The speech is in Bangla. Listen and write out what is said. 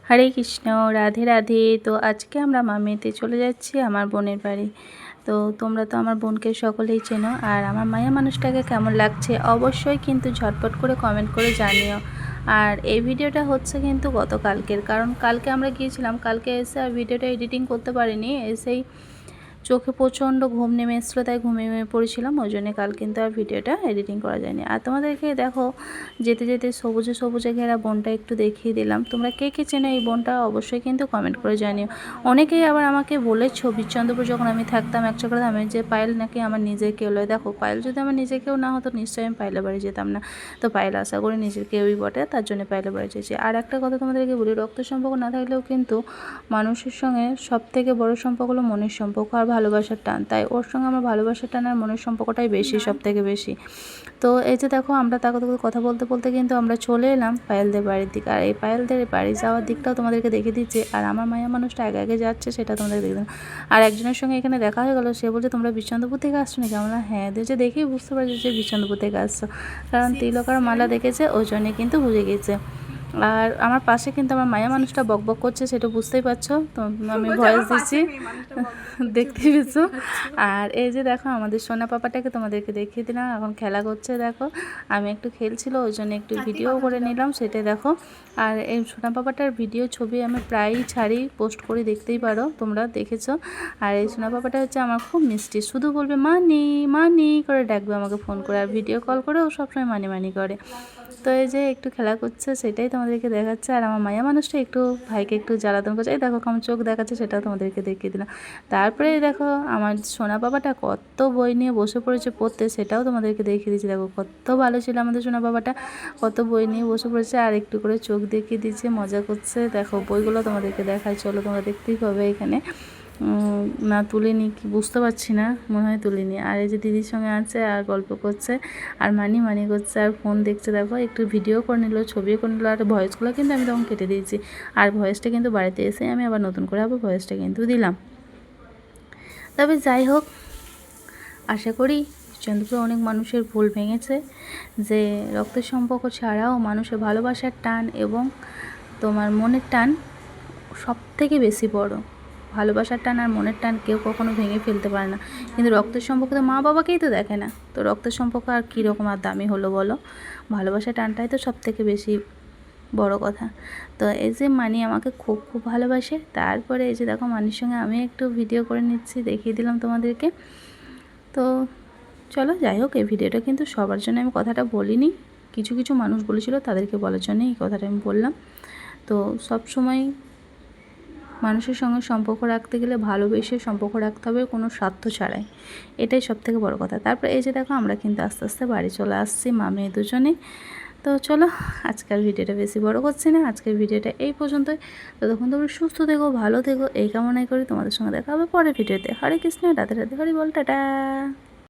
হরে কৃষ্ণ, রাধে রাধে। তো আজকে আমরা মামেতে চলে যাচ্ছি আমার বোনের বাড়ি। তো তোমরা তো আমার বোনকে সকলেই চেনো, আর আমার মায়া মানুষটাকে কেমন লাগছে অবশ্যই কিন্তু ঝটপট করে কমেন্ট করে জানিও। আর এই ভিডিওটা হচ্ছে কিন্তু গতকালকের, কারণ কালকে আমরা গিয়েছিলাম, কালকে এসে আর ভিডিওটা এডিটিং করতে পারিনি, এসেই চোখে প্রচণ্ড ঘুম নেমে এসেছিলো, তাই ঘুমিয়ে পড়েছিলাম, ওই জন্য কাল কিন্তু আর ভিডিওটা এডিটিং করা যায়নি। আর তোমাদেরকে দেখো যেতে যেতে সবুজে সবুজে ঘেরা বনটা একটু দেখিয়ে দিলাম। তোমরা কে কে চেনো এই বনটা অবশ্যই কিন্তু কমেন্ট করে জানিও। অনেকেই আবার আমাকে বলেছো বিচন্দ্রপুর যখন আমি থাকতাম একচক্র ধামে, যে পায়েল নাকি আমার নিজের কেউ লয়। দেখো পায়েল যদি আমার নিজের কেউ না হতো নিশ্চয়ই আমি পায়েলের বাড়ি যেতাম না। তো পায়েল আশা করি নিজের কেউই বটে, তার জন্য পায়েলের বাড়ি চেয়েছি। আর একটা কথা তোমাদেরকে বলি, রক্ত সম্পর্ক না থাকলেও কিন্তু মানুষের সঙ্গে সব থেকে বড় সম্পর্ক হলো মনের সম্পর্ক আর ভালোবাসার টান। তাই ওর সঙ্গে আমার ভালোবাসার টান আর মনের সম্পর্কটাই বেশি, সব থেকে বেশি। তো এই যে দেখো আমরা তাকে কথা বলতে বলতে কিন্তু আমরা চলে এলাম পায়েলদের বাড়ির দিকে। আর এই পায়েলদের বাড়ি যাওয়ার দিকটাও তোমাদেরকে দেখে দিচ্ছে, আর আমার মায়া মানুষটা আগে আগে যাচ্ছে সেটা তোমাদের দেখে দিলাম। আর একজনের সঙ্গে এখানে দেখা হয়ে গেলো, সে বলছে তোমরা বিচন্দ্রপুর থেকে আসছো নাকি? আমরা হ্যাঁ দিয়েছে, দেখেই বুঝতে পারছি যে বিচন্দ্রপুর থেকে আসছো, কারণ তিলক আর মালা দেখেছে, ওই জন্যে কিন্তু বুঝে গেছে। আর আমার পাশে কিন্তু আমার মায়া মানুষটা বকবক করছে, সেটা বুঝতেই পারছো, তো আমি ভয়েস দিচ্ছি, দেখতে পেয়েছো। আর এই যে দেখো আমাদের সোনা পাপাটাকে তোমাদেরকে দেখিয়ে দিলাম, এখন খেলা করছে। দেখো আমি একটু খেলছিল, ওই জন্য একটু ভিডিও করে নিলাম, সেটাই দেখো। আর এই সোনা পাপাটার ভিডিও ছবি আমি প্রায়ই ছাড়ি, পোস্ট করি, দেখতেই পারো, তোমরা দেখেছো। আর এই সোনা পাপাটা হচ্ছে আমার খুব মিষ্টি, শুধু বলবে মানি মানি করে ডাকবে আমাকে ফোন করে, আর ভিডিও কল করেও সবসময় মানি মানি করে। তো এই যে একটু খেলা করছে, সেটাই তোমাদেরকে দেখাচ্ছে। আর আমার মায়া মানুষটা একটু ভাইকে একটু জ্বালাতন করছে, এই দেখো কেমন চোখ দেখাচ্ছে, সেটাও তোমাদেরকে দেখিয়ে দিলাম। তারপরে দেখো আমার সোনা বাবাটা কত বই নিয়ে বসে পড়েছে পড়তে, সেটাও তোমাদেরকে দেখিয়ে দিচ্ছি। দেখো কত ভালো ছিল আমাদের সোনা বাবাটা, কত বই নিয়ে বসে পড়েছে, আর একটু করে চোখ দেখিয়ে দিচ্ছে, মজা করছে। দেখো বইগুলো তোমাদেরকে দেখায়, চলো তোমরা দেখতেই পাবে এখানে। না তুলিনি কি বুঝতে পারছি না, মনে হয় তুলিনি। আর এই যে দিদির সঙ্গে আছে আর গল্প করছে আর মানি মানি করছে আর ফোন দেখছে। দেখো একটু ভিডিও করে নিল, ছবিও করে নিল, আর ভয়েসগুলো কিন্তু আমি তখন কেটে দিয়েছি। আর ভয়েসটা কিন্তু বাড়িতে এসে আমি আবার নতুন করে আবার ভয়েসটা কিন্তু দিলাম। তবে যাই হোক, আশা করি চন্দ্রপুরে অনেক মানুষের ভুল ভেঙেছে, যে রক্তের সম্পর্ক ছাড়াও মানুষের ভালোবাসার টান এবং তোমার মনের টান সব থেকে বেশি বড়। ভালোবাসার টান আর মনের টান কেউ কখনো ভেঙে ফেলতে পারে না, কিন্তু রক্তের সম্পর্ক তো মা বাবাকেই তো দেখে না, তো রক্তের সম্পর্ক আর কীরকম আর দামি হলো বলো? ভালোবাসার টানটাই তো সব থেকে বেশি বড় কথা। তো এই যে মানি আমাকে খুব খুব ভালোবাসে। তারপরে এই যে দেখো মানির সঙ্গে আমি একটু ভিডিও করে নিচ্ছি, দেখিয়ে দিলাম তোমাদেরকে। তো চলো যাই হোক, এই ভিডিওটা কিন্তু সবার জন্য আমি কথাটা বলিনি, কিছু কিছু মানুষ বলেছিল তাদেরকে বলার জন্য এই কথাটা আমি বললাম। তো সব সময় মানুষের সঙ্গে সম্পর্ক রাখতে গেলে ভালোবেসে সম্পর্ক রাখতে হবে, কোনো স্বার্থ ছাড়াই, এটাই সব থেকে বড়ো কথা। তারপরে এই যে দেখো আমরা কিন্তু আস্তে আস্তে বাড়ি চলে আসছি মা মেয়ে দুজনে। তো চলো আজকের ভিডিওটা বেশি বড় করছি না, আজকের ভিডিওটা এই পর্যন্তই। ততক্ষণ তোমরা সুস্থ থেকো, ভালো থেকো, এই কামনাই করি। তোমাদের সঙ্গে দেখা হবে পরের ভিডিওতে। হরে কৃষ্ণ, রাধে রাধে, হরি বল, টাটা।